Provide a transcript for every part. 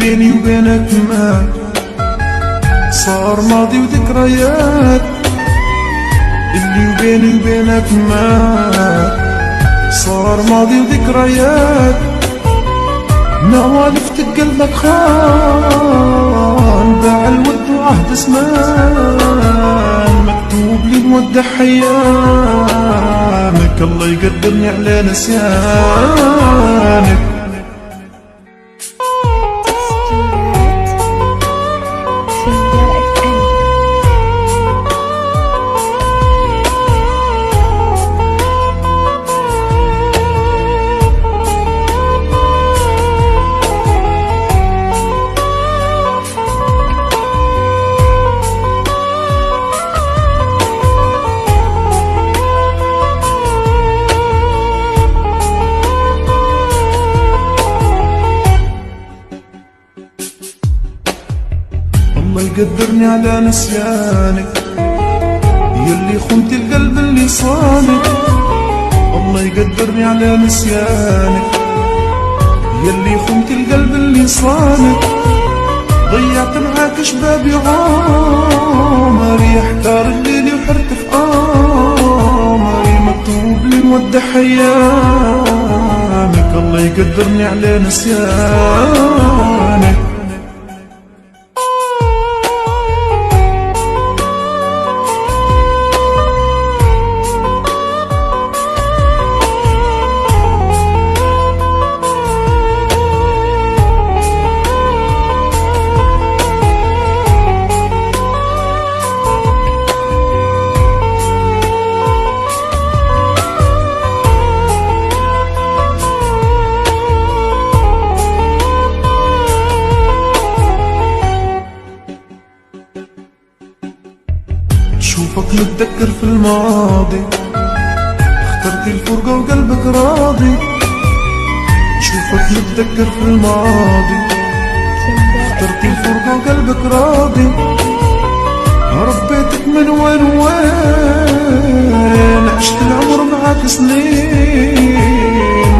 بيني وبينك ما صار ماضي وذكريات، اللي بيني وبينك ما صار ماضي وذكريات. نوالف قلبك خان، باع الود وعهد زمان، مكتوب لي نودع حيانك، الله يقدرني على نسيانك. الله يقدرني على نسيانك، يلي خنت القلب اللي صانك. الله يقدرني على نسيانك، يلي خنت القلب اللي صانك. ضيعت معاك شبابي عمري، احتار الليل وحرت في قمري، مكتوب لي نودع حيانك، الله يقدرني على نسيانك. شوفك متذكر في الماضي، اخترت الفرقة وقلبك راضي. شوفك متذكر في الماضي، اخترت الفرقة وقلبك راضي. ربيتك من وين وين، عشت العمر معاك سنين،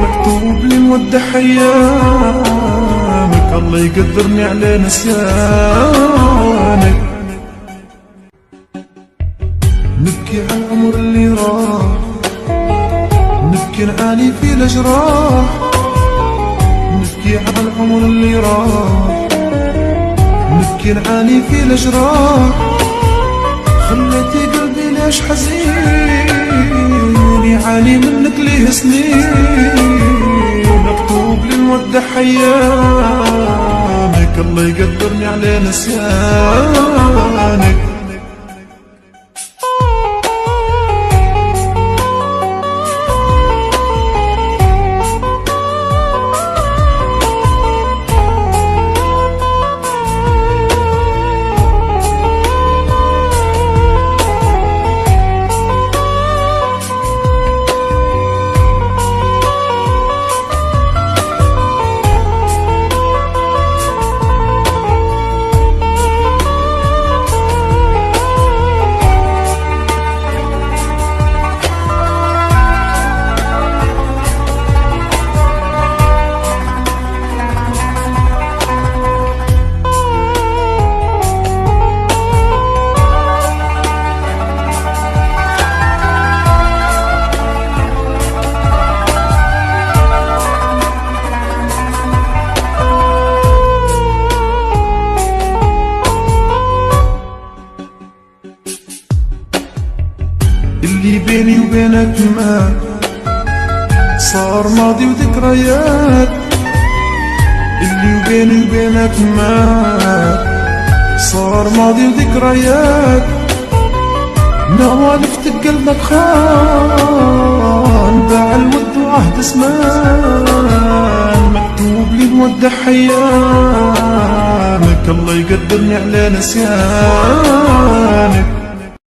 مكتوب لي نودع حيانك، الله يقدرني على نسيانك. نبكي على العمر اللي راح، نبكي نعاني في الأجراح. نبكي على العمر اللي راح، نبكي نعاني في الأجراح. خليتي قلبي ليش حزين، يعاني منك ليه سنين، مكتوب لي نودع حيانك، الله يقدرني على نسيانك. اللي بيني وبينك ما صار ماضي وذكريات، اللي بيني وبينك ما صار ماضي وذكريات. نوالف قلبك خان، باع الود وعهد زمان، مكتوب لي نودع حيانك، الله يقدرني على نسيانك.